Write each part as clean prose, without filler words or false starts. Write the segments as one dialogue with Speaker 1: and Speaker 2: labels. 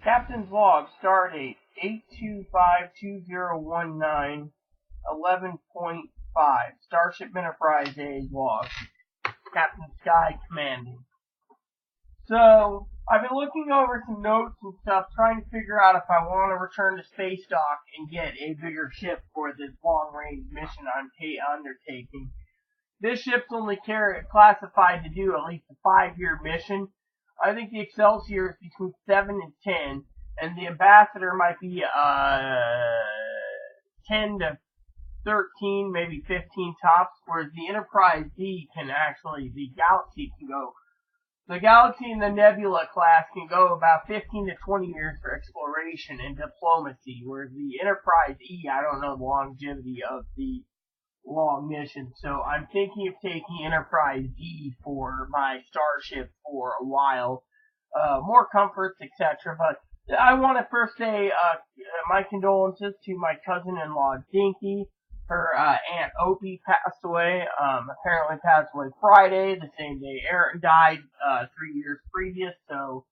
Speaker 1: Captain's log, stardate 8252019, 11.5. Starship Enterprise age log. Captain Sky commanding. So, I've been looking over some notes and stuff, trying to figure out if I want to return to space dock and get a bigger ship for this long-range mission I'm undertaking. This ship's only classified to do at least a 5-year mission. I think the Excelsior is between 7 and 10, and the Ambassador might be 10 to 13, maybe 15 tops, whereas the Enterprise D can actually, the Galaxy and the Nebula class can go about 15 to 20 years for exploration and diplomacy, whereas the Enterprise E, I don't know the longevity of the long mission, so I'm thinking of taking Enterprise D for my starship for a while. More comforts, etc. But I want to first say my condolences to my cousin-in-law Dinky. Her Aunt Opie passed away. Apparently passed away Friday, the same day Aaron died 3 years previous. So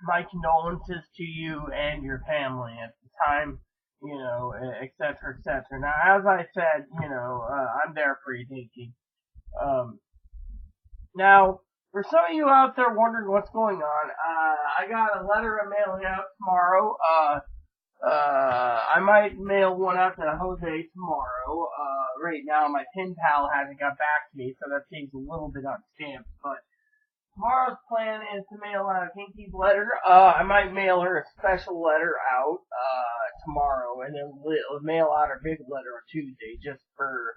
Speaker 1: my condolences to you and your family at the time. etc., etc. Now, as I said, I'm there for you, Dinky. Now, for some of you out there wondering what's going on, I got a letter I'm mailing out tomorrow. I might mail one out to Jose tomorrow. Right now, my pen pal hasn't got back to me, so that saves a little bit on stamps, but tomorrow's plan is to mail out Dinky's letter. I might mail her a special letter out tomorrow, and then mail out her big letter on Tuesday, just for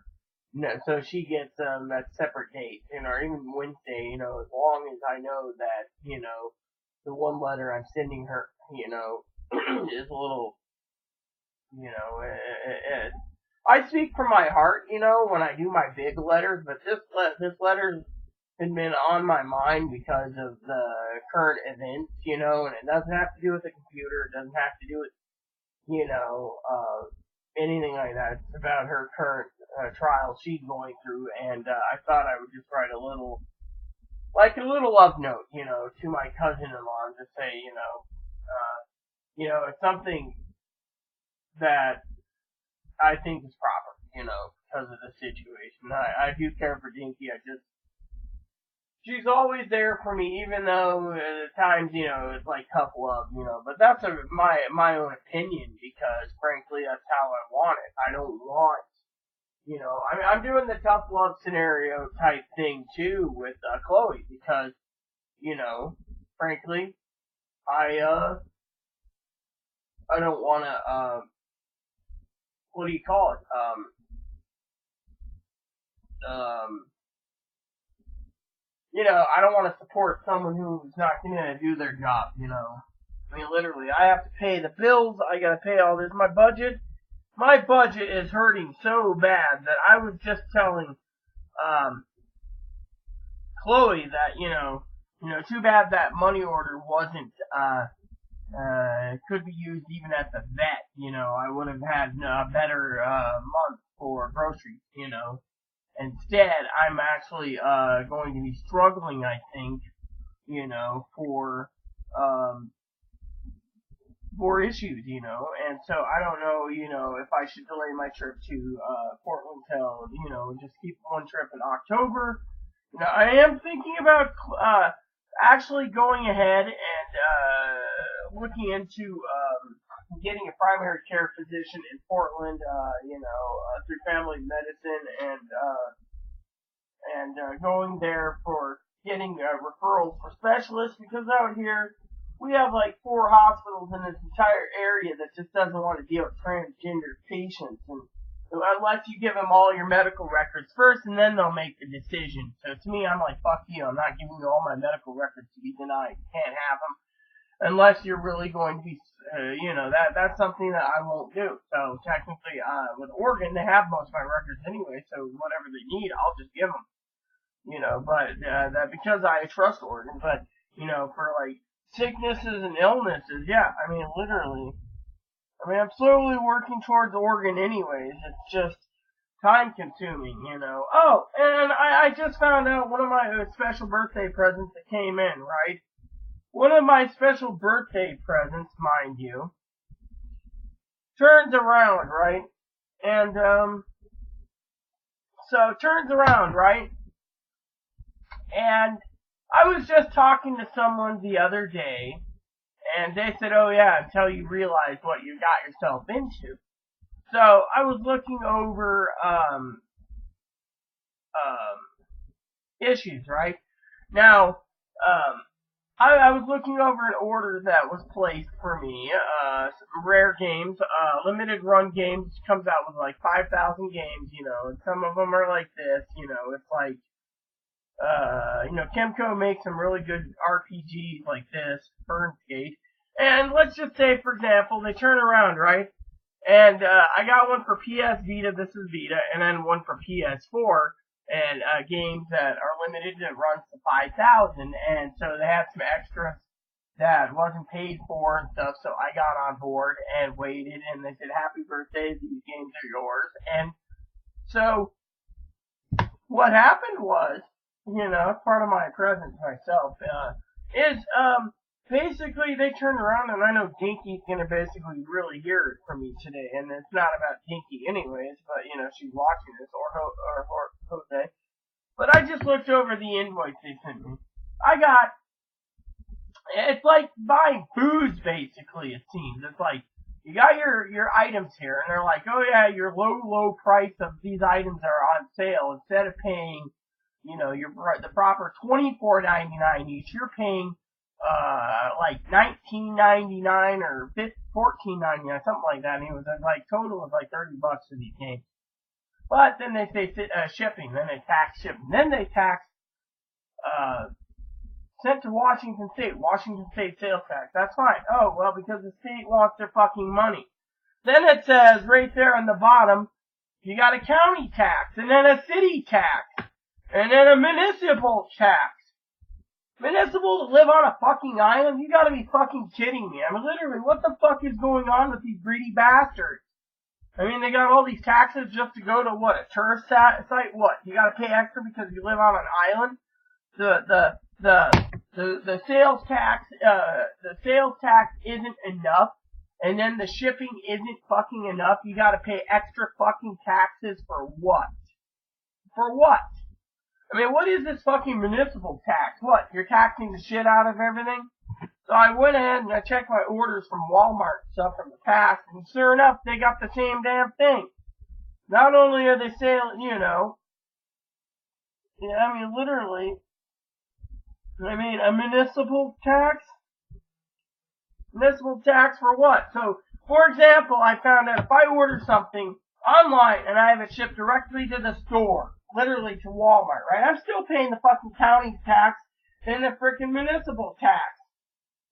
Speaker 1: so she gets at separate dates, or even Wednesday. As long as I know that the one letter I'm sending her, is a little, I speak from my heart, when I do my big letters, but this letter's been on my mind because of the current events, and it doesn't have to do with the computer, it doesn't have to do with, anything like that. It's about her current trial she's going through, and I thought I would just write a little love note, to my cousin-in-law, and just say, it's something that I think is proper, because of the situation. I do care for Dinky. She's always there for me, even though at times, it's like tough love, but that's my own opinion, because frankly, that's how I want it. I don't want, I'm doing the tough love scenario type thing too with Chloe, because, frankly, I don't want to, what do you call it, I don't want to support someone who's not going to do their job, I mean, literally, I have to pay the bills, I gotta pay all this, my budget is hurting so bad that I was just telling, Chloe that, too bad that money order wasn't, could be used even at the vet, I would have had a better, month for groceries, Instead, I'm actually going to be struggling, I think, for issues, and so I don't know, if I should delay my trip to Portland till, just keep one trip in October. I am thinking about actually going ahead and looking into getting a primary care physician in Portland, through family medicine, and going there for getting referrals for specialists, because out here we have like 4 hospitals in this entire area that just doesn't want to deal with transgender patients, and unless you give them all your medical records first, and then they'll make the decision. So to me, I'm like, fuck you, I'm not giving you all my medical records to be denied. You can't have them unless you're really going to be, that's something that I won't do. So technically, with Oregon, they have most of my records anyway, so whatever they need, I'll just give them. But that because I trust Oregon, but for like sicknesses and illnesses, yeah, I mean, literally. I'm slowly working towards Oregon anyways. It's just time consuming, Oh, and I just found out one of my special birthday presents that came in, right? one of my special birthday presents, mind you, turns around, right? And, so it turns around, right? And I was just talking to someone the other day, and they said, oh yeah, until you realize what you got yourself into. So I was looking over, issues, right? Now, I was looking over an order that was placed for me, some rare games, limited run games, comes out with like 5,000 games, and some of them are like this, it's like, Kemco makes some really good RPGs like this, Burnsgate, and let's just say, for example, they turn around, right? And, I got one for PS Vita, this is Vita, and then one for PS4, and games that are limited that runs to 5,000, and so they had some extras that wasn't paid for and stuff, so I got on board and waited, and they said, happy birthday, these games are yours, and so what happened was, part of my present to myself, is, basically they turned around, and I know Dinky's gonna basically really hear it from me today, and it's not about Dinky anyways, but, she's watching this, or Jose. But I just looked over the invoice they sent me. It's like buying booze, basically, it seems. It's like, you got your items here, and they're like, oh yeah, your low price of these items are on sale. Instead of paying, the proper $24.99 each, you're paying, like $19.99 or $14.99, something like that. And it was like, total was like $30 for these games. But then they say shipping, then they tax shipping, then they tax sent to Washington State sales tax. That's fine. Oh, well, because the state wants their fucking money. Then it says right there on the bottom, you got a county tax, and then a city tax, and then a municipal tax. Municipal to live on a fucking island? You gotta be fucking kidding me. I mean, literally, what the fuck is going on with these greedy bastards? I mean, they got all these taxes just to go to what, a tourist site? What? You gotta pay extra because you live on an island? The sales tax isn't enough, and then the shipping isn't fucking enough. You gotta pay extra fucking taxes for what? For what? I mean, what is this fucking municipal tax? What? You're taxing the shit out of everything? So I went ahead and I checked my orders from Walmart and stuff from the past, and sure enough, they got the same damn thing. Not only are they selling, literally, a municipal tax? Municipal tax for what? So, for example, I found out if I order something online and I have it shipped directly to the store, literally to Walmart, right? I'm still paying the fucking county tax and the freaking municipal tax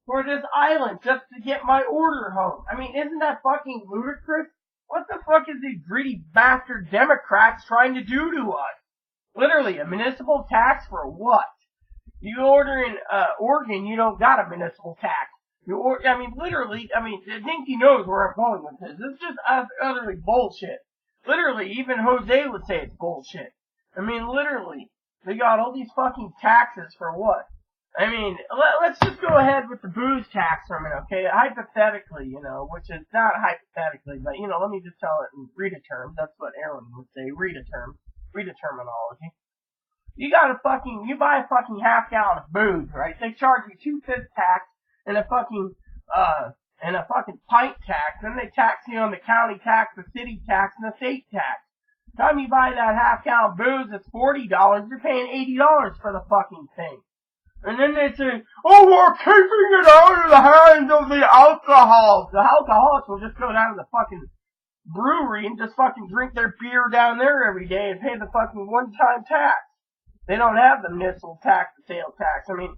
Speaker 1: for this island just to get my order home. I mean, isn't that fucking ludicrous? What the fuck is these greedy bastard Democrats trying to do to us? Literally, a municipal tax for what? You order in Oregon, you don't got a municipal tax. Dinky knows where I'm going with this. This is just utterly bullshit. Literally, even Jose would say it's bullshit. I mean, literally, they got all these fucking taxes for what? I mean, let's just go ahead with the booze tax for a minute, okay? Hypothetically, which is not hypothetically, but, let me just tell it and read a term. That's what Aaron would say. Read a terminology. You buy a fucking half gallon of booze, right? They charge you 2/5 tax and a fucking pint tax. Then they tax you on the county tax, the city tax, and the state tax. By the time you buy that half gallon booze, it's $40. You're paying $80 for the fucking thing. And then they say, oh, we're keeping it out of the hands of the alcoholics. The alcoholics will just go down to the fucking brewery and just fucking drink their beer down there every day and pay the fucking one-time tax. They don't have the municipal tax, the sales tax. I mean,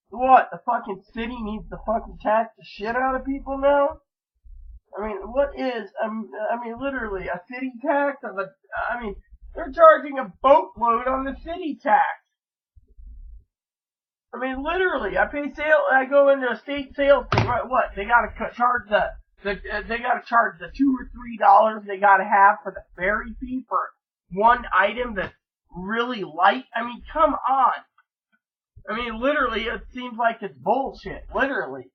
Speaker 1: what? The fucking city needs to fucking tax the shit out of people now? I mean, what is, literally, a city tax they're charging a boatload on the city tax. I mean, literally, I go into a state sales thing, right, what? They gotta charge they gotta charge the $2 or $3 they gotta have for the ferry fee for one item that's really light. I mean, come on. I mean, literally, it seems like it's bullshit. Literally.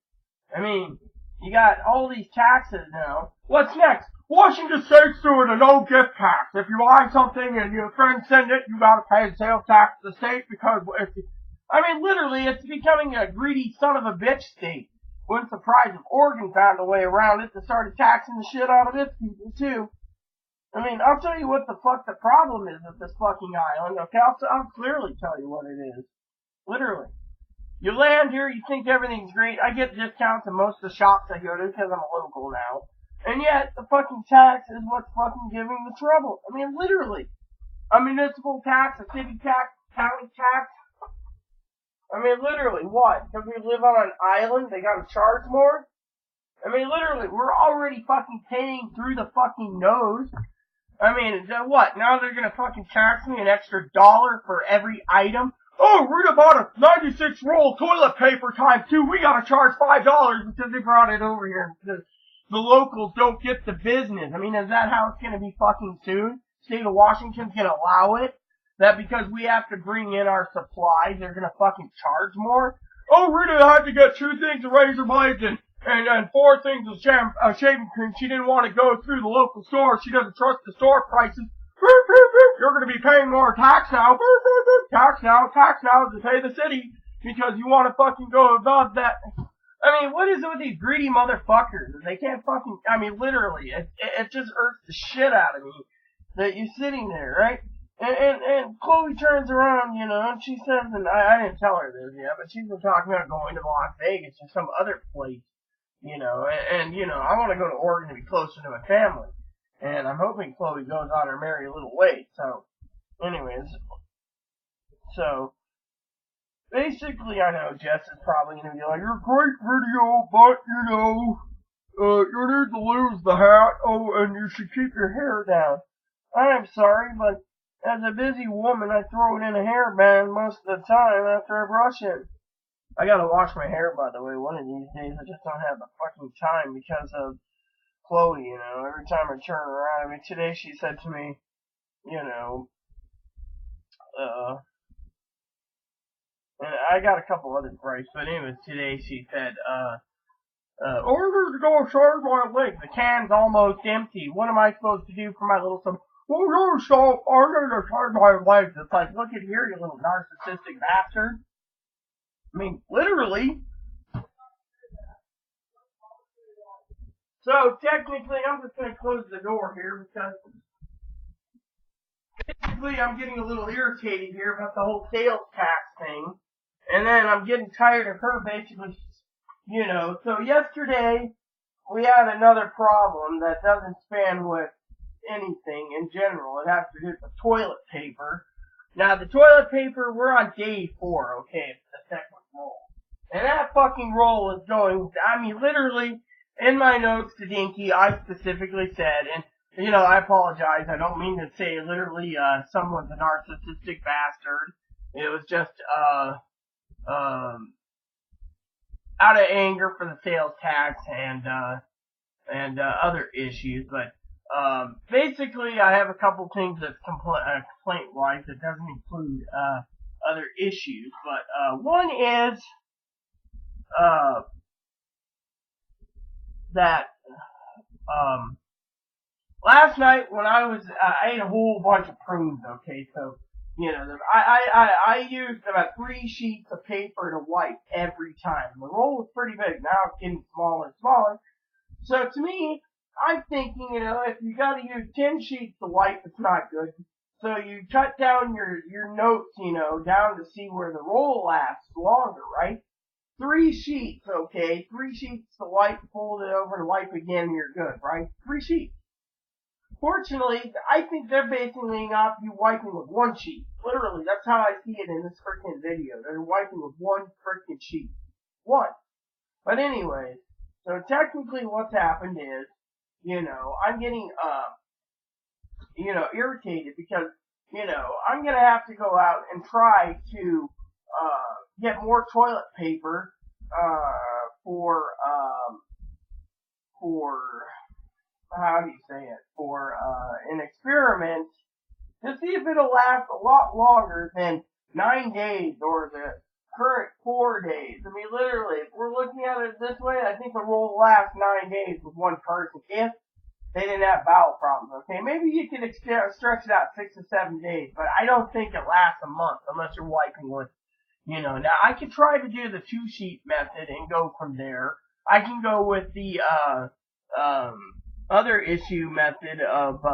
Speaker 1: I mean, you got all these taxes now. What's next? Washington State's doing a no gift tax. If you buy something and your friends send it, you gotta pay the sales tax to the state because I mean, literally, it's becoming a greedy son of a bitch state. Wouldn't surprise if Oregon found a way around it to start taxing the shit out of its people too. I mean, I'll tell you what the fuck the problem is with this fucking island. Okay, I'll clearly tell you what it is. Literally. You land here, you think everything's great. I get discounts in most of the shops I go to because I'm a local now. And yet, the fucking tax is what's fucking giving the trouble. I mean, literally. A municipal tax, a city tax, county tax. I mean, literally, what? Because we live on an island, they gotta charge more? I mean, literally, we're already fucking paying through the fucking nose. I mean, what? Now they're gonna fucking tax me an extra $1 for every item? Oh, Rita bought a 96 roll toilet paper times 2. We gotta charge $5 because they brought it over here. The locals don't get the business. I mean, is that how it's gonna be fucking soon? State of Washington's gonna allow it? That because we have to bring in our supplies, they're gonna fucking charge more? Oh, Rita had to get 2 things of razor blades and 4 things of shaving cream. She didn't want to go through the local store. She doesn't trust the store prices. You're going to be paying more tax now. Tax now to pay the city because you want to fucking go above that. I mean, what is it with these greedy motherfuckers? They can't fucking, I mean, literally, it just irks the shit out of me that you're sitting there, right? And Chloe turns around, you know, and she says, and I didn't tell her this yet, but she's been talking about going to Las Vegas or some other place, you know, and you know, I want to go to Oregon to be closer to my family. And I'm hoping Chloe goes on her merry little way. So, anyways, so, basically, I know Jess is probably going to be like, you're a great video, but, you know, you need to lose the hat, oh, and you should keep your hair down. I'm sorry, but as a busy woman, I throw it in a hairband most of the time after I brush it. I gotta wash my hair, by the way, one of these days. I just don't have the fucking time because of Chloe, you know, every time I turn around. I mean, today she said to me, you know, and I got a couple other gripes, but anyways, today she said, order to go charge my leg. The can's almost empty. What am I supposed to do for my little son? Well, you're so, I'm gonna charge my legs. It's like, look at here, you little narcissistic bastard. I mean, literally. So, technically, I'm just going to close the door here because basically I'm getting a little irritated here about the whole sales tax thing. And then I'm getting tired of her basically, you know. So, yesterday, we had another problem that doesn't span with anything in general. It has to do with toilet paper. Now, the toilet paper, we're on day 4, okay? It's the second roll. And that fucking roll is going, I mean, literally, in my notes to Dinky, I specifically said, and, you know, I apologize, I don't mean to say literally, someone's a narcissistic bastard. It was just, out of anger for the sales tax and other issues, but, basically, I have a couple things that's complaint-wise that doesn't include, other issues, but, one is, that, last night when I ate a whole bunch of prunes, okay, so, you know, I used about 3 sheets of paper to wipe every time. The roll was pretty big, now it's getting smaller and smaller, so to me, I'm thinking, you know, if you gotta use 10 sheets to wipe, it's not good. So you cut down your notes, you know, down to see where the roll lasts longer, right? 3 sheets, okay? 3 sheets to wipe, fold it over and wipe again, you're good, right? 3 sheets. Fortunately, I think they're basing off you wiping with 1 sheet. Literally, that's how I see it in this freaking video. They're wiping with 1 freaking sheet. 1. But anyways, so technically what's happened is, you know, I'm getting, you know, irritated because, you know, I'm gonna have to go out and try to, get more toilet paper, for, how do you say it, for, an experiment to see if it'll last a lot longer than 9 days or the, current 4 days. I mean, literally, if we're looking at it this way, I think the roll will last 9 days with one person if they didn't have bowel problems. Okay, maybe you can stretch it out 6 to 7 days, but I don't think it lasts a month unless you're wiping with, now I could try to do the 2-sheet method and go from there. I can go with the other issue method of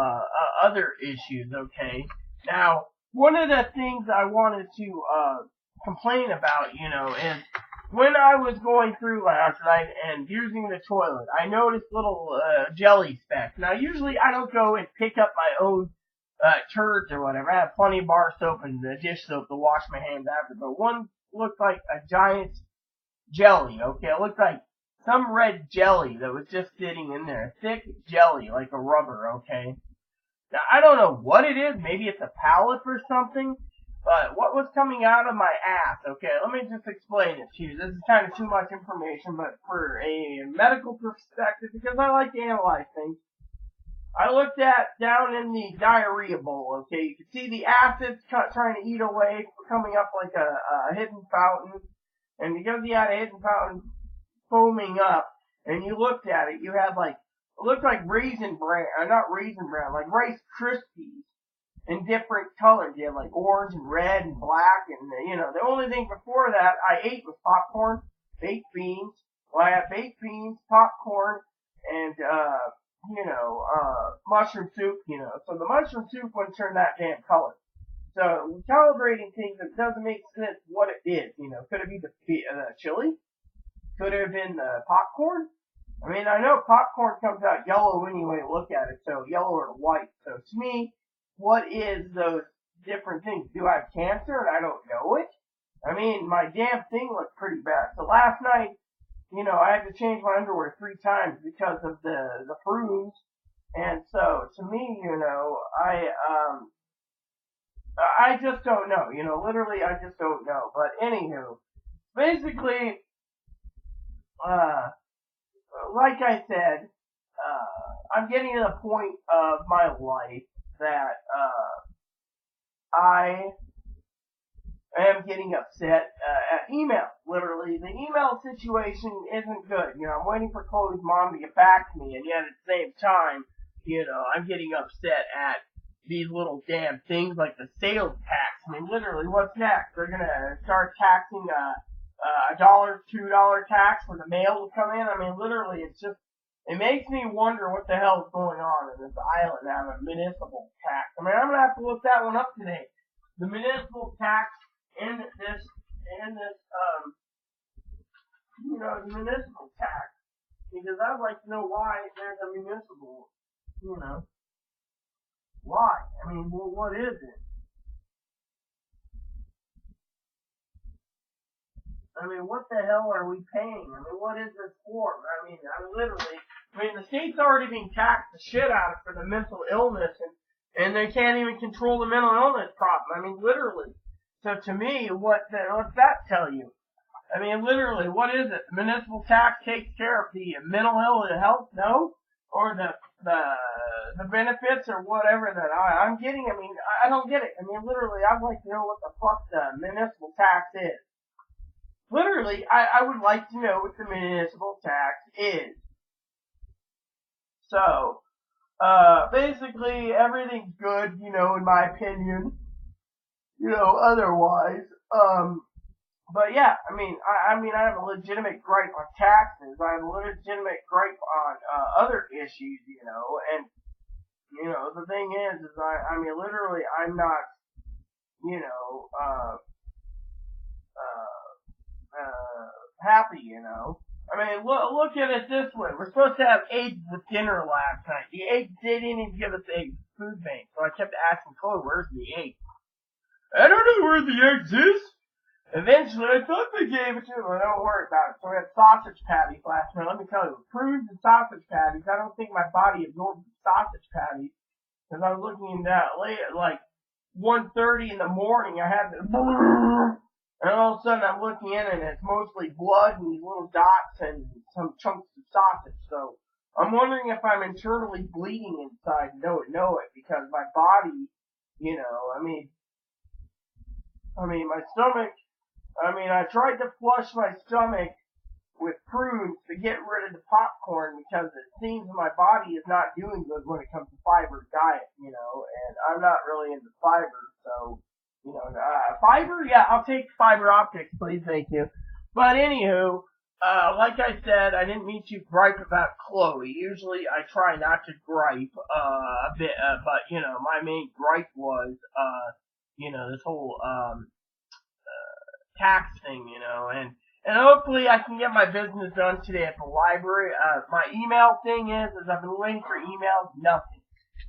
Speaker 1: other issues. Okay, now one of the things I wanted to complain about, is when I was going through last night and using the toilet, I noticed little jelly specks. Now, usually I don't go and pick up my own turds or whatever. I have plenty of bar soap and dish soap to wash my hands after, but one looked like a giant jelly. Okay, it looked like some red jelly that was just sitting in there, thick jelly like a rubber. Okay. Now, I don't know what it is. Maybe it's a palate or something. But what was coming out of my ass? Okay, let me just explain it to you. This is kind of too much information, but for a medical perspective, because I like to analyze things, I looked at down in the diarrhea bowl. Okay, you can see the acids trying to eat away, coming up like a hidden fountain. And because you had a hidden fountain foaming up, and you looked at it, you had like, it looked like Raisin Bran, not Raisin Bran, like Rice Krispies in different colors. You had like orange and red and black, and the only thing before that I ate was popcorn, baked beans. Well, I had baked beans, popcorn, and mushroom soup. So the mushroom soup wouldn't turn that damn color. So calibrating things, it doesn't make sense what it is. Could it be the chili? Could it have been the popcorn? I mean, I know popcorn comes out yellow anyway. Look at it, so yellow or white. So to me, what is those different things? Do I have cancer and I don't know it? I mean, my damn thing looked pretty bad. So last night, I had to change my underwear 3 times because of the bruise. And so to me, I just don't know. Literally, I just don't know. But anywho, basically, like I said, I'm getting to the point of my life that I am getting upset at email. Literally, the email situation isn't good. I'm waiting for Chloe's mom to get back to me, and yet at the same time, I'm getting upset at these little damn things like the sales tax. I mean, literally, what's next? They're gonna start taxing $1, $2 tax for the mail to come in. I mean, literally, it makes me wonder what the hell is going on in this island having a municipal tax. I mean, I'm gonna have to look that one up today. The municipal tax in this, the municipal tax, because I'd like to know why there's a municipal, why? I mean, well, what is it? I mean, what the hell are we paying? I mean, what is this for? I mean, the state's already being taxed the shit out of for the mental illness, and they can't even control the mental illness problem. I mean, literally. So to me, what's that tell you? I mean, literally, what is it? The municipal tax takes care of the mental illness health, no? Or the benefits or whatever that I'm getting? I mean, I don't get it. I mean, literally, I'd like to know what the fuck the municipal tax is. Literally, I would like to know what the municipal tax is. So, basically, everything's good, in my opinion. Otherwise. But yeah, I mean, I have a legitimate gripe on taxes. I have a legitimate gripe on other issues, and the thing is I mean, literally, I'm not, happy, I mean, look at it this way. We're supposed to have eggs with dinner last night. The eggs, they didn't even give us eggs. Food bank. So I kept asking Chloe, where's the egg? I don't know where the eggs is. Eventually, I thought they gave it to me. Don't worry about it. So we had sausage patties last night. Let me tell you, prunes and sausage patties. I don't think my body absorbed sausage patties because I was looking at that late at like 1:30 in the morning. I had this, and all of a sudden I'm looking in and it's mostly blood and these little dots and some chunks of sausage. So I'm wondering if I'm internally bleeding inside. Know it, because my body, I mean, my stomach I mean, I tried to flush my stomach with prunes to get rid of the popcorn because it seems my body is not doing good when it comes to fiber diet, and I'm not really into fiber, so, fiber, yeah, I'll take fiber optics, please, thank you. But anywho, like I said, I didn't mean to gripe about Chloe. Usually I try not to gripe, a bit, but, my main gripe was, this whole, tax thing, and hopefully I can get my business done today at the library. My email thing is I've been waiting for emails, nothing.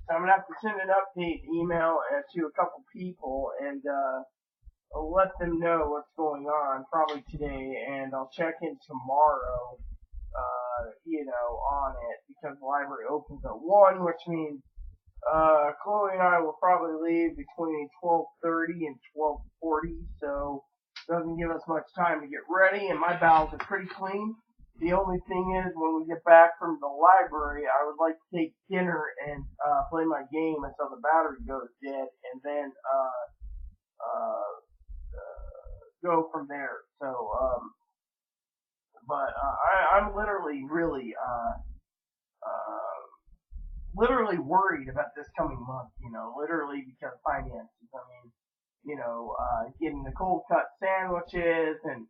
Speaker 1: So I'm gonna have to send an update email to a couple people and I'll let them know what's going on probably today, and I'll check in tomorrow, on it because the library opens at 1, which means Chloe and I will probably leave between 12:30 and 12:40, so doesn't give us much time to get ready, and my bowels are pretty clean. The only thing is, when we get back from the library, I would like to take dinner and play my game until the battery goes dead, and then go from there. So, I'm literally really literally worried about this coming month. Literally because finances. I mean, getting the cold cut sandwiches and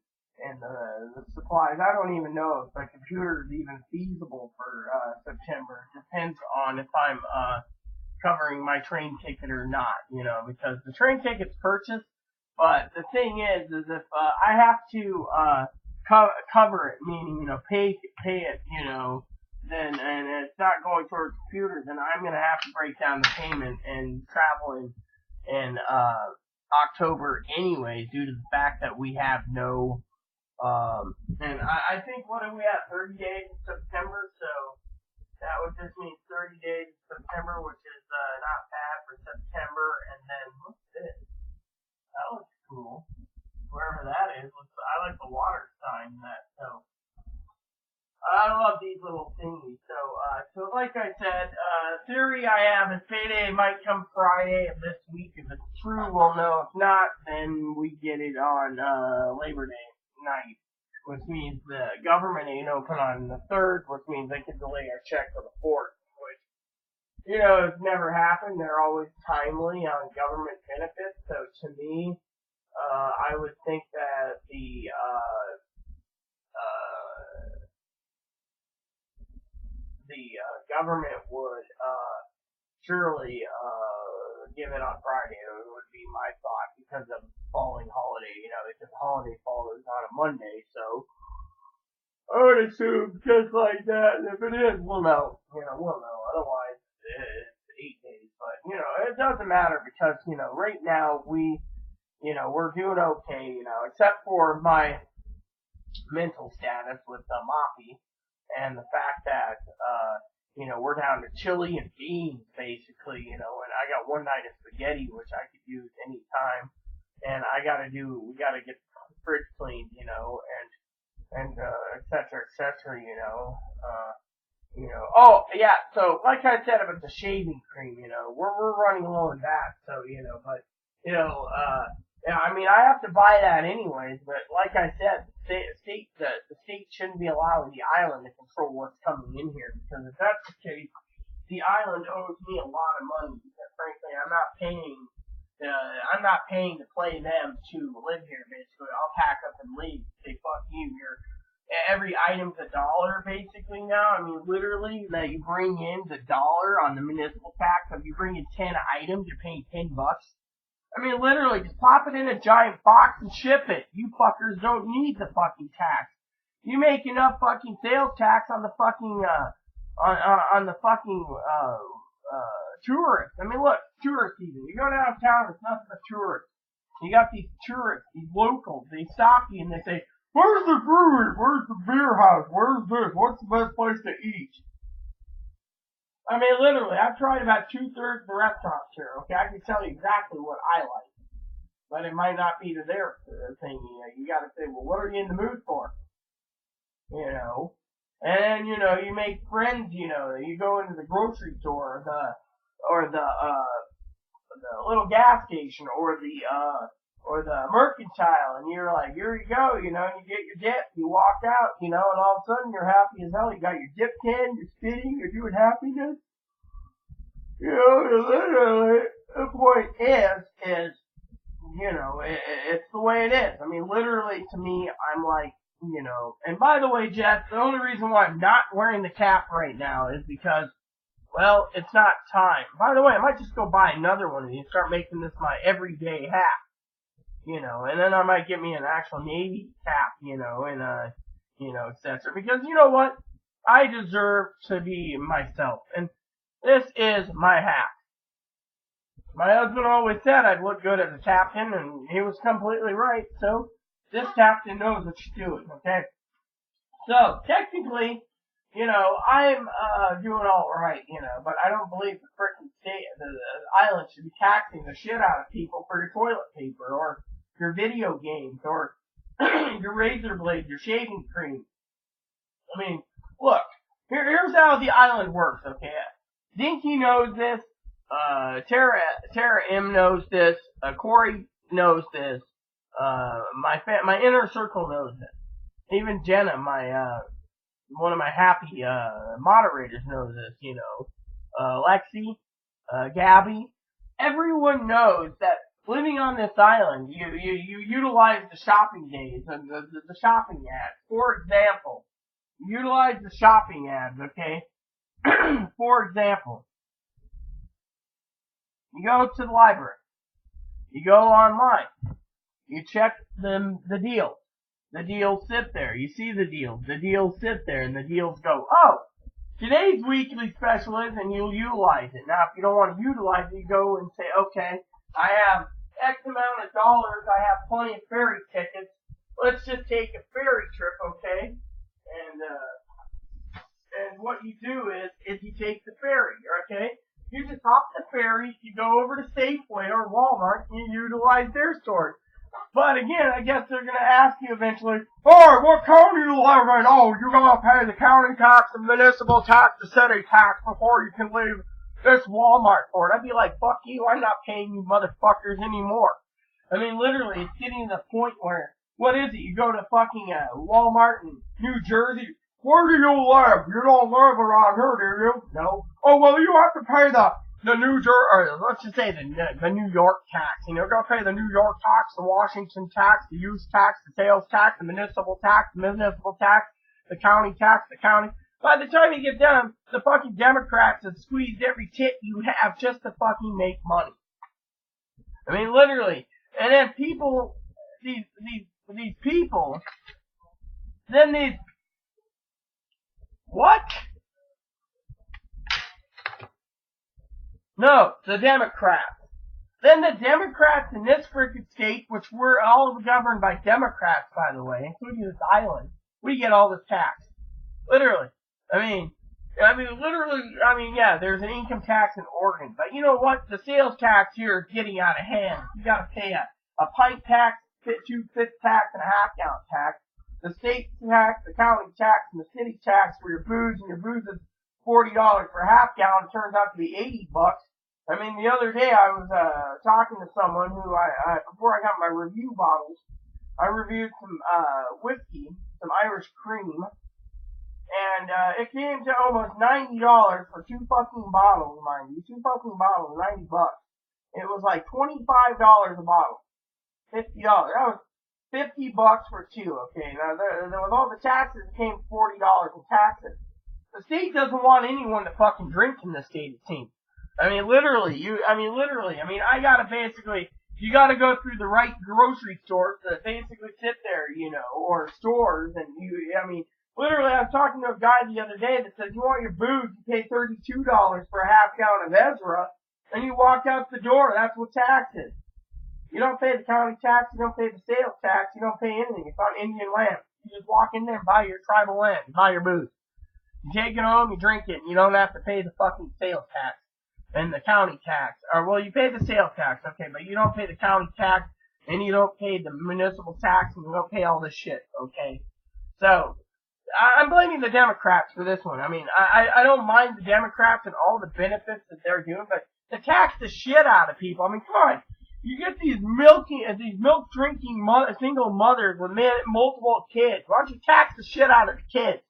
Speaker 1: the supplies. I don't even know if the computer is even feasible for September. It depends on if I'm covering my train ticket or not, because the train ticket's purchased, but the thing is if I have to cover it, meaning pay it, then and it's not going towards the computer, then I'm gonna have to break down the payment and travel in October anyway, due to the fact that we have no and I think what are we at, 30 days in September, so that would just mean 30 days in September, which is not bad for September. And then what's this? That looks cool. Wherever that is, I like the water sign in that. So I love these little thingies. So like I said, theory I have is payday might come Friday of this week. If it's true, we'll know. If not, then we get it on Labor Day night, which means the government ain't open on the 3rd, which means they can delay our check to the 4th, which, has never happened. They're always timely on government benefits, so to me, I would think that the government would surely give it on Friday. It would be my thought because of falling holiday. Because the holiday falls on a Monday, so I would assume just like that. If it is, we'll know. We'll know. Otherwise, it's 8 days. But it doesn't matter because right now we're doing okay. Except for my mental status with Moppy and the fact that we're down to chili and beans basically, and I got one night of spaghetti which I could use any time, and we gotta get the fridge cleaned, and et cetera, et cetera, Oh yeah, so like I said about the shaving cream, we're running low on that, so but yeah, I mean I have to buy that anyways, but like I said, the state shouldn't be allowing the island to control what's coming in here, because if that's the case, the island owes me a lot of money because frankly I'm not paying to play them to live here. Basically, I'll pack up and leave. Say fuck you. Every item's $1 basically now. I mean, literally that you bring in the dollar on the municipal tax. If you bring in 10 items, you're paying $10. I mean, literally, just pop it in a giant box and ship it. You fuckers don't need the fucking tax. You make enough fucking sales tax on the fucking, on the fucking, tourists. I mean, look, tourist season. You go downtown, it's nothing but tourists. You got these tourists, these locals, they stop you and they say, where's the brewery? Where's the beer house? Where's this? What's the best place to eat? I mean, literally, I've tried about 2/3 of the restaurants here, okay? I can tell you exactly what I like. But it might not be to their thing, You gotta say, well, what are you in the mood for? And, you make friends, you go into the grocery store, or the little gas station, or or the mercantile, and you're like, here you go, you know, and you get your dip, you walk out, you know, and all of a sudden you're happy as hell. You got your dip can, you're spitting, you're doing happiness. You know, literally, the point is, you know, it's the way it is. I mean, literally, to me, I'm like, you know, and by the way, Jeff, the only reason why I'm not wearing the cap right now is because, well, it's not time. By the way, I might just go buy another one of these and start making this my everyday hat, you know, and then I might get me an actual Navy cap, you know, and, you know, etc. Because, you know what? I deserve to be myself, and this is my hat. My husband always said I'd look good as a captain, and he was completely right, so this captain knows what she's doing, okay? So, technically, you know, I'm doing all right, you know, but I don't believe the frickin' state, the island should be taxing the shit out of people for your toilet paper, or your video games, or your razor blade, your shaving cream. I mean, look, here's how the island works, okay? Dinky knows this. Tara M knows this. Corey knows this. My inner circle knows this. Even Jenna, one of my happy moderators knows this. You know, Lexi, Gabby. Everyone knows that living on this island, you utilize the shopping days and the shopping ads. For example, utilize the shopping ads. Okay. For example. You go to the library. You go online. You check the deals. The deals sit there. You see the deals. The deals sit there, and the deals go, oh, today's weekly special is, and you'll utilize it. Now, if you don't want to utilize it, you go and say, okay, I have X amount of dollars. I have plenty of ferry tickets. Let's just take a ferry trip, okay? And what you do is you take the ferry, okay? You just hop the ferry, you go over to Safeway or Walmart, and you utilize their stores. But again, I guess they're going to ask you eventually, oh, what county you live in? Oh, you got to pay the county tax, the municipal tax, the city tax before you can leave this Walmart for it. I'd be like, fuck you, I'm not paying you motherfuckers anymore. I mean, literally, it's getting to the point where, what is it? You go to fucking Walmart in New Jersey. Where do you live? You don't live around here, do you? No. Oh, well, you have to pay the New Jersey, or let's just say the New York tax. You know, you're going to pay the New York tax, the Washington tax, the use tax, the sales tax, the municipal tax, the county tax, the county. By the time you get done, the fucking Democrats have squeezed every tit you have just to fucking make money. I mean, literally. And then people, these people, then these, what? No, the Democrats. Then the Democrats in this frickin' state, which we're all governed by Democrats, by the way, including this island, we get all this tax. Literally. I mean, yeah, there's an income tax in Oregon, but you know what? The sales tax here is getting out of hand. You gotta pay a pint tax, 2/5 tax, and a half-gallon tax. The state tax, the county tax, and the city tax for your booze, and your booze is $40 for a half gallon, turns out to be $80. I mean, the other day I was talking to someone who I before I got my review bottles, I reviewed some whiskey, some Irish cream, and it came to almost $90 for 2 fucking bottles, mind you. 2 fucking bottles, $90. It was like $25 a bottle, $50. That was $50 for 2, okay? Now, with all the taxes, it came $40 in taxes. The state doesn't want anyone to fucking drink in the state, it seems. I mean, literally, I gotta basically, you gotta go through the right grocery stores that basically sit there, you know, or stores, and literally, I was talking to a guy the other day that says, you want your booze, you pay $32 for a half gallon of Ezra, and you walk out the door, that's what tax is. You don't pay the county tax, you don't pay the sales tax, you don't pay anything. It's on Indian land. You just walk in there and buy your tribal land, buy your booze. You take it home, you drink it, and you don't have to pay the fucking sales tax and the county tax. Or, well, you pay the sales tax, okay, but you don't pay the county tax, and you don't pay the municipal tax, and you don't pay all this shit, okay? So, I'm blaming the Democrats for this one. I mean, I don't mind the Democrats and all the benefits that they're doing, but to tax the shit out of people, I mean, come on. You get these milk drinking single mothers with multiple kids. Why don't you tax the shit out of the kids?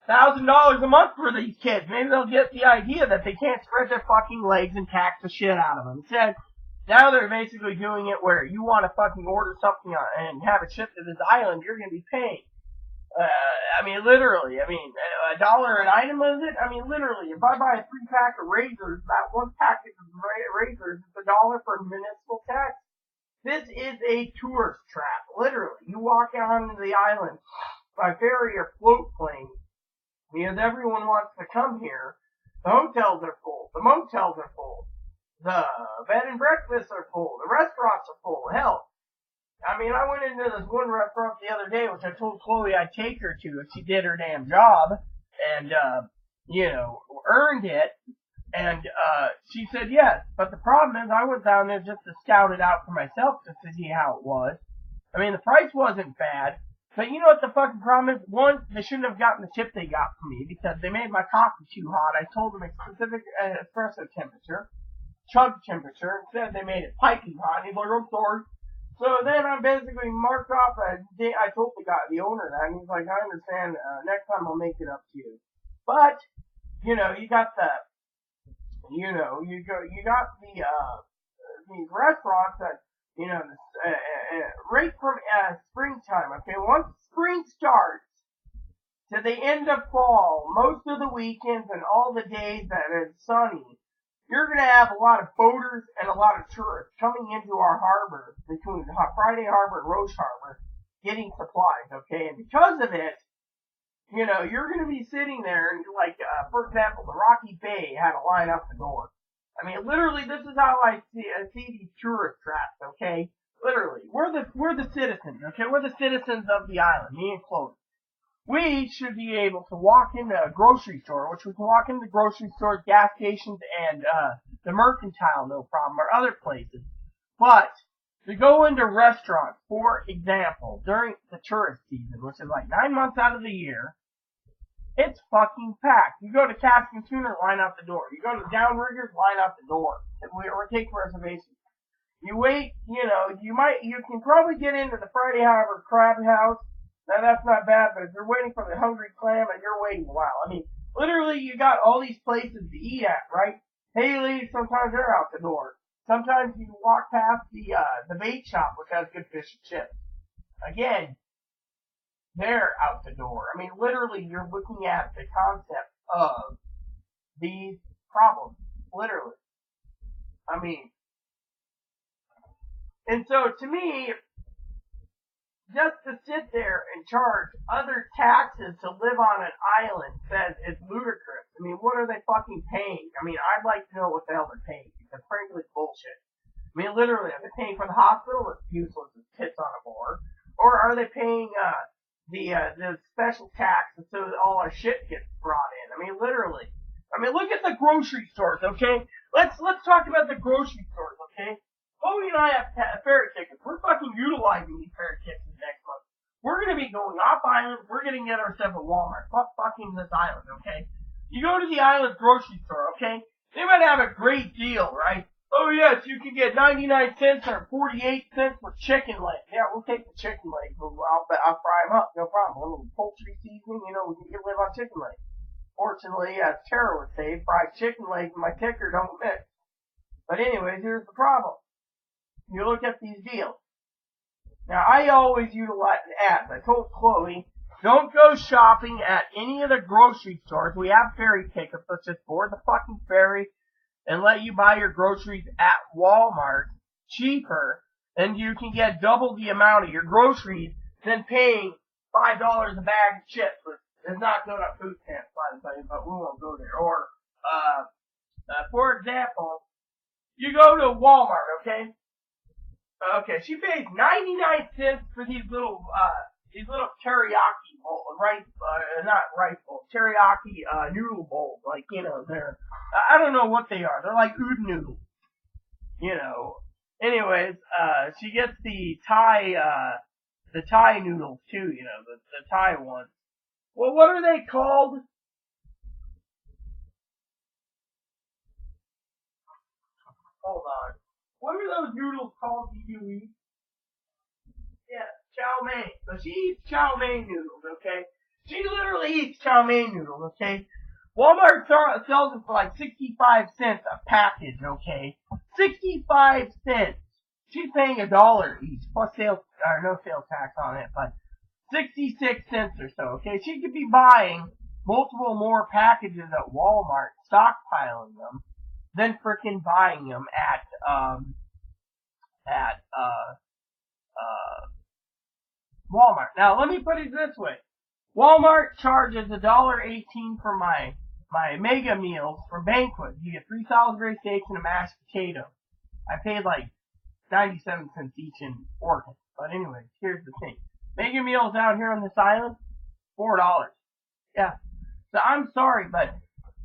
Speaker 1: $1,000 a month for these kids. Maybe they'll get the idea that they can't spread their fucking legs and tax the shit out of them. Instead, now they're basically doing it where you want to fucking order something and have it shipped to this island, you're going to be paying. I mean, literally. I mean, $1 an item, is it? I mean, literally. If I buy a 3-pack of razors, that one package of razors is $1 for municipal tax. This is a tourist trap. Literally. You walk onto the island by ferry or float plane because everyone wants to come here. The hotels are full. The motels are full. The bed and breakfasts are full. The restaurants are full. Hell, I mean, I went into this one restaurant the other day, which I told Chloe I'd take her to if she did her damn job and, earned it. And she said yes. But the problem is I went down there just to scout it out for myself just to see how it was. I mean, the price wasn't bad. But you know what the fucking problem is? One, they shouldn't have gotten the tip they got from me because they made my coffee too hot. I told them a specific espresso temperature. Chug temperature. Instead, they made it piping hot. And he's like, I'm sorry. So then I basically marked off I told the owner that, and he's like, I understand. Next time I'll make it up to you. But you got these restaurants that right from springtime. Okay, once spring starts to the end of fall, most of the weekends and all the days that it's sunny, you're going to have a lot of boaters and a lot of tourists coming into our harbor, between Friday Harbor and Roche Harbor, getting supplies, okay? And because of it, you're going to be sitting there, and for example, the Rocky Bay had a line out the door. I mean, literally, this is how I see these tourist traps, okay? Literally. We're the citizens, okay? We're the citizens of the island, me and Chloe. We should be able to walk into a grocery store, which we can walk into grocery stores, gas stations, and the Mercantile, no problem, or other places. But to go into restaurants, for example, during the tourist season, which is like 9 months out of the year, it's fucking packed. You go to Caskin Tuna, line out the door. You go to Downriggers, line out the door. Or take reservations. You wait, you can probably get into the Friday Harbor Crab House. Now, that's not bad, but if you're waiting for the Hungry Clam, and you're waiting a while. I mean, literally, you got all these places to eat at, right? Haley's, sometimes they're out the door. Sometimes you walk past the bait shop, which has good fish and chips. Again, they're out the door. I mean, literally, you're looking at the concept of these problems. Literally. I mean, and so, to me, just to sit there and charge other taxes to live on an island says it's ludicrous. I mean, what are they fucking paying? I mean, I'd like to know what the hell they're paying, because frankly, it's bullshit. I mean, literally, are they paying for the hospital? It's useless as tits on a board. Or are they paying the special tax so that all our shit gets brought in? I mean, literally. I mean, look at the grocery stores, okay? Let's talk about the grocery stores, okay? Chloe and I have ferry tickets. We're fucking utilizing these ferry tickets next month. We're going to be going off island. We're going to get ourselves a Walmart. Fuck fucking this island, okay? You go to the island grocery store, okay? They might have a great deal, right? Oh, yes, you can get 99 cents or 48 cents for chicken legs. Yeah, we'll take the chicken legs. I'll fry them up. No problem. A little poultry seasoning, we can live on chicken legs. Fortunately, as Tara would say, fried chicken legs and my ticker don't mix. But anyways, here's the problem. You look at these deals. Now, I always utilize ads. I told Chloe, don't go shopping at any of the grocery stores. We have ferry tickets. Let's just board the fucking ferry and let you buy your groceries at Walmart cheaper, and you can get double the amount of your groceries than paying $5 a bag of chips. It's not good on food stamps, by the way, but we won't go there. Or, for example, you go to Walmart, okay? Okay, she pays 99 cents for these little teriyaki bowls, not rice bowls, teriyaki, noodle bowls, they're, I don't know what they are, they're like ood noodles, anyways, she gets the Thai noodles too, the Thai ones. Well, what are they called? Hold on. what are those noodles called that you eat? Yeah, chow mein. So she eats chow mein noodles, okay? She literally eats chow mein noodles, okay? Walmart sells it for like 65 cents a package, okay? 65 cents. She's paying $1 each, plus sales, or no sales tax on it, but 66 cents or so, okay? She could be buying multiple more packages at Walmart, stockpiling them, than frickin' buying them at Walmart. Now, let me put it this way. Walmart charges $1.18 for my mega meals for banquet. You get 3 Salisbury steaks and a mashed potato. I paid like 97 cents each in Oregon. But anyways, here's the thing. Mega meals out here on this island, $4. Yeah. So I'm sorry, but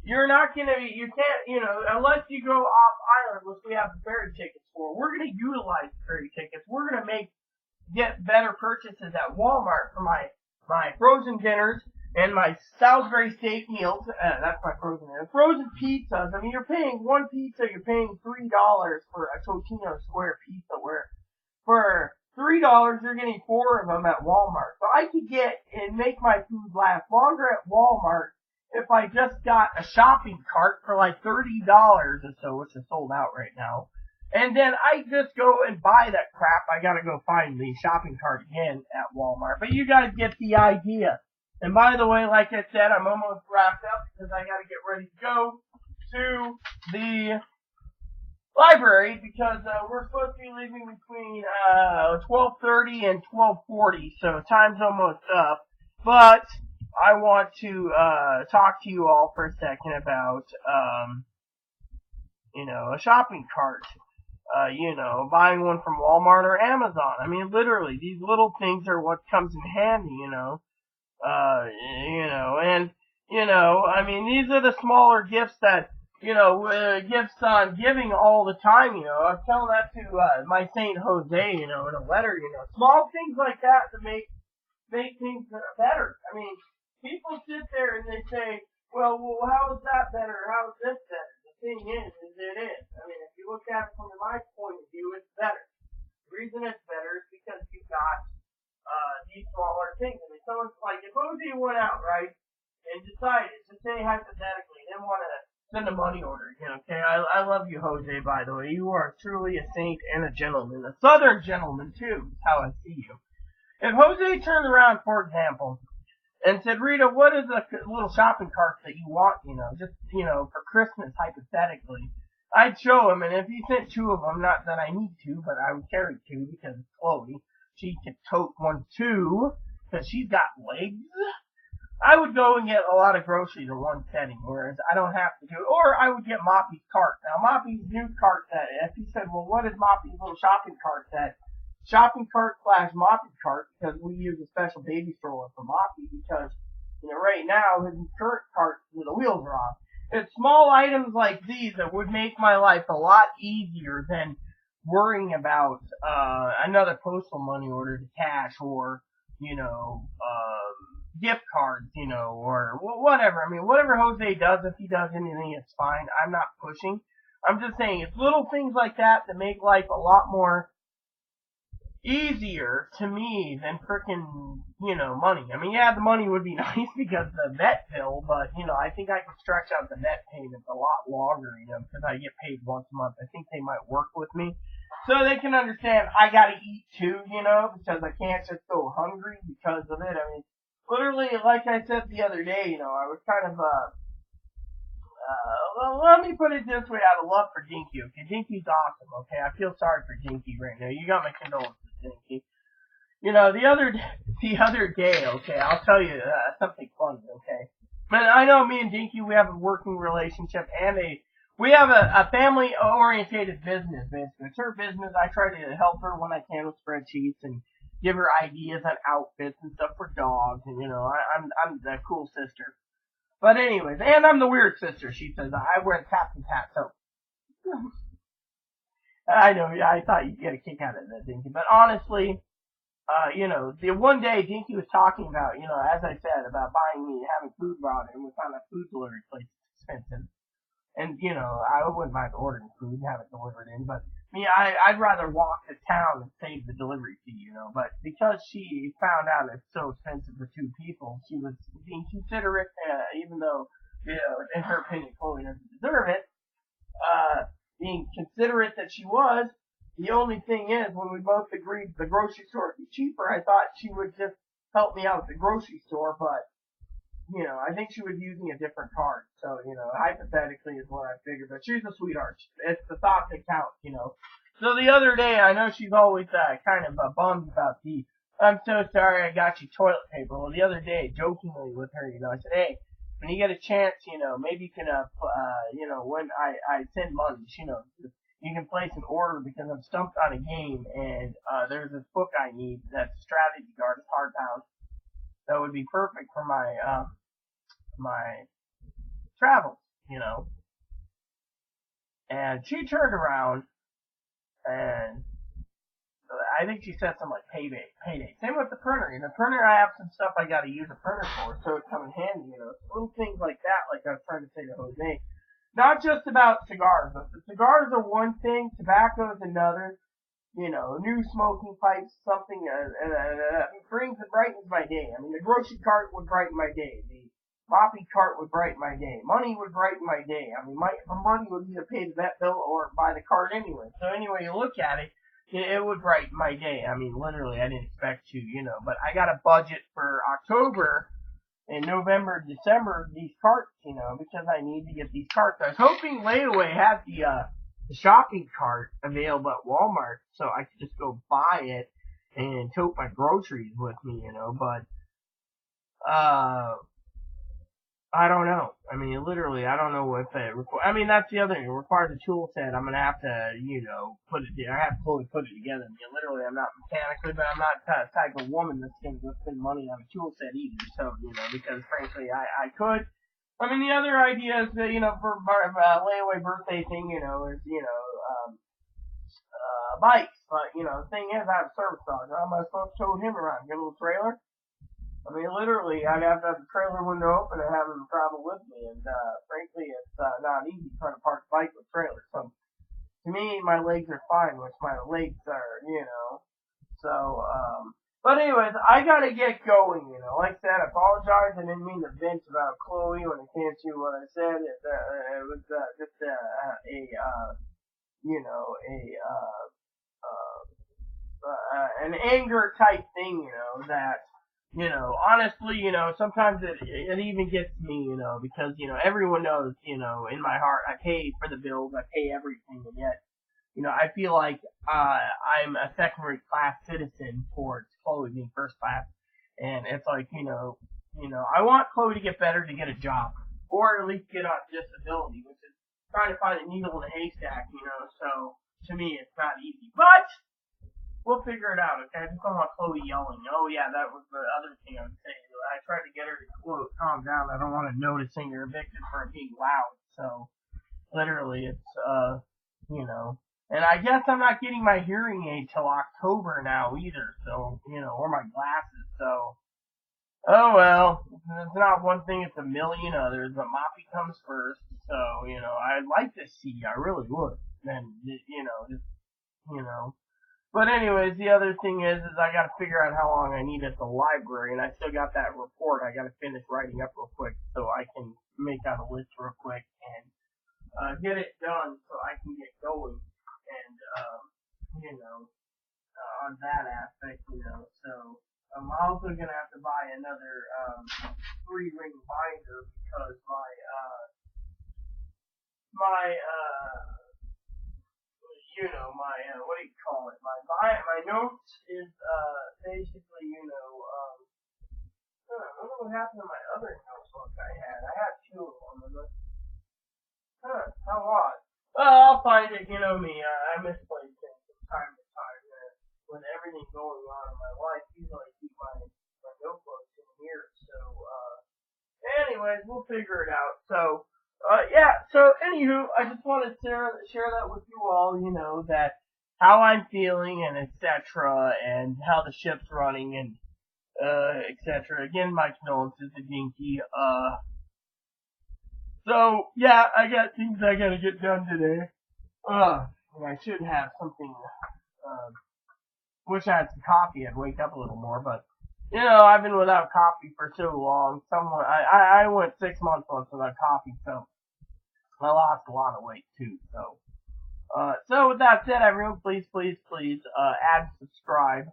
Speaker 1: you're not gonna be, you can't, unless you go off island, which we have the ferry tickets for, we're gonna utilize the ferry tickets. We're gonna get better purchases at Walmart for my frozen dinners and my Salisbury steak meals. That's my frozen dinners. Frozen pizzas. I mean, you're paying one pizza, you're paying $3 for a Totino Square pizza, where for $3 you're getting 4 of them at Walmart. So I could get and make my food last longer at Walmart if I just got a shopping cart for like $30 or so, which is sold out right now. And then I just go and buy that crap. I gotta go find the shopping cart again at Walmart. But you guys get the idea. And by the way, like I said, I'm almost wrapped up because I gotta get ready to go to the library because we're supposed to be leaving between 12:30 and 12:40. So time's almost up. But I want to talk to you all for a second about a shopping cart. Buying one from Walmart or Amazon. I mean, literally, these little things are what comes in handy, I mean, these are the smaller gifts that, gifts on giving all the time, I'm telling that to, my Saint Jose, in a letter, small things like that to make things better. I mean, people sit there and they say, well, how is that better? How is this better? The thing is it is. I mean, if you look at it from my point of view, it's better. The reason it's better is because you've got these smaller things. I mean, someone's like, if Jose went out, right, and decided, to say hypothetically, didn't want to send a money order, okay? I love you, Jose, by the way. You are truly a saint and a gentleman. A southern gentleman, too, is how I see you. If Jose turned around, for example, and said, Rita, what is a little shopping cart that you want, for Christmas, hypothetically? I'd show him, and if he sent 2 of them, not that I need to, but I would carry 2 because it's Chloe. She could tote one too, because she's got legs. I would go and get a lot of groceries in one setting, whereas I don't have to do it. Or I would get Moppy's cart. Now, Moppy's new cart set, if he said, well, what is Moppy's little shopping cart set? Shopping cart / Moppy cart, because we use a special baby stroller for Moppy, because, right now, his current cart, the wheels are off. It's small items like these that would make my life a lot easier than worrying about, another postal money order to cash, or, gift cards, or whatever. I mean, whatever Jose does, if he does anything, it's fine. I'm not pushing. I'm just saying, it's little things like that that make life a lot more easier to me than frickin', money. I mean, yeah, the money would be nice because of the vet bill, but, I think I could stretch out the vet payments a lot longer, because I get paid once a month. I think they might work with me. So they can understand I gotta eat too, because I can't just go hungry because of it. I mean, literally, like I said the other day, I was kind of, let me put it this way, out of love for Dinky, okay? Dinky's awesome, okay? I feel sorry for Dinky right now. You got my condolences, Dinky. The other day, okay, I'll tell you something funny, okay? But I know me and Dinky, we have a working relationship and we have a family-orientated business, basically. It's her business. I try to help her when I can with spreadsheets and give her ideas on outfits and stuff for dogs, and, I'm the cool sister. But anyways, and I'm the weird sister, she says. I wear the captain's hat, so. I know, yeah, I thought you'd get a kick out of that, Dinky. But honestly, the one day Dinky was talking about, as I said, about buying me, having food brought in. We found a food delivery place expensive. And, I wouldn't mind ordering food and have it delivered in. But mean, I'd rather walk to town and save the delivery fee, but because she found out it's so expensive for two people, she was being considerate, even though, in her opinion, Chloe doesn't deserve it, being considerate that she was. The only thing is, when we both agreed the grocery store would be cheaper, I thought she would just help me out at the grocery store, but, I think she was using a different card. So, hypothetically is what I figured, but she's a sweetheart. It's the thought that counts. So the other day, I know she's always kind of bummed about I'm so sorry I got you toilet paper. Well, the other day, jokingly with her, I said, hey, when you get a chance, maybe you can, when I send money, you can place an order because I'm stumped on a game and there's this book I need that's Strategy Guard, it's hardbound. That would be perfect for my travels, And she turned around and I think she said something like payday. Same with the printer. The printer, I have some stuff I gotta use a printer for, so it come in handy, Little things like that, like I was trying to say to Jose. Not just about cigars. The cigars are one thing, tobacco is another. New smoking pipes, something brings and brightens my day. I mean, the grocery cart would brighten my day. The mopping cart would brighten my day. Money would brighten my day. I mean, money would either pay the vet bill or buy the cart anyway. So anyway you look at it, it would brighten my day. I mean, literally, I didn't expect to, but I got a budget for October and November, December, these carts, because I need to get these carts. I was hoping Layaway had the shopping cart available at Walmart so I could just go buy it and tote my groceries with me, but, I don't know. I mean, literally, I don't know if that's the other thing. It requires a tool set. I'm gonna have to, put it there. I have to fully put it together. I mean, literally, I'm not mechanically, but I'm not the type of woman that's gonna go spend money on a tool set either. So, because frankly, I could. I mean, the other idea is that, for Layaway birthday thing, is, bikes. But, the thing is, I have a service dog. I might as well tow him around, get a little trailer. I mean, literally, I'd have to have the trailer window open and have him travel with me, and, frankly, it's, not easy trying to park a bike with trailer, so, to me, my legs are fine, which my legs are, so, but anyways, I gotta get going, like I said, I apologize, I didn't mean to vent about Chloe when it came to what I said, it was, just, an anger type thing, that, honestly, sometimes it even gets me, because, everyone knows, in my heart, I pay for the bills, I pay everything, and yet, I feel like, I'm a secondary class citizen towards Chloe being first class, and it's like, I want Chloe to get better to get a job, or at least get on disability, which is trying to find a needle in a haystack, so, to me, it's not easy, but, we'll figure it out, okay? I just don't want Chloe yelling. Oh, yeah, that was the other thing I was saying. I tried to get her to calm down. I don't want her noticing you're evicted for being loud. So, literally, it's, And I guess I'm not getting my hearing aid till October now either. So, or my glasses. So, oh well. It's not one thing, it's a million others. But Moppy comes first. So, I'd like to see. I really would. And, But anyways, the other thing is I gotta figure out how long I need at the library, and I still got that report I gotta finish writing up real quick so I can make out a list real quick and get it done so I can get going and on that aspect, So I'm also gonna have to buy another 3-ring binder because my what do you call it? My notes is, basically, I don't know what happened to my other notebook I had. I had 2 of them, and how odd. Well, I'll find it, me, I misplace things from time to time, with everything going on in my life, usually I keep my notebooks in here, so, anyways, we'll figure it out, so, so anywho, I just wanted to share that with you all, that how I'm feeling and etc. and how the ship's running and etc. Again, my condolences to Dinky. So yeah, I got things I gotta get done today. And I should have something. Wish I had some coffee. I'd wake up a little more, but you know, I've been without coffee for so long. I went 6 months without coffee, so I lost a lot of weight too. So with that said, everyone, please, add and subscribe.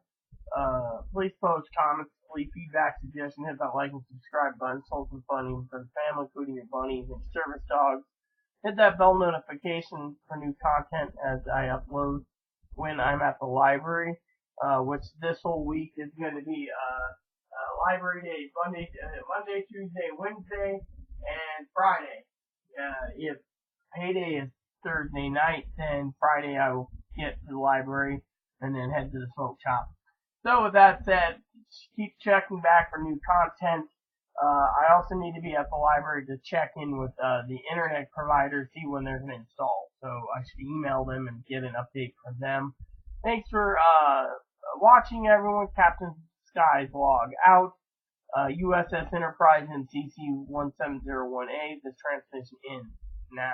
Speaker 1: Please post comments, leave feedback, suggestions, hit that like and subscribe button, something funny for the family, including your bunnies and service dogs. Hit that bell notification for new content as I upload when I'm at the library, which this whole week is going to be library day, Monday, Tuesday, Wednesday, and Friday. If payday is Thursday night, then Friday I will get to the library and then head to the smoke shop. So with that said, keep checking back for new content. I also need to be at the library to check in with the internet provider, see when they're going to install. So I should email them and get an update from them. Thanks for watching, everyone. Captain Sky's log out. USS Enterprise and CC-1701A. This transmission ends now.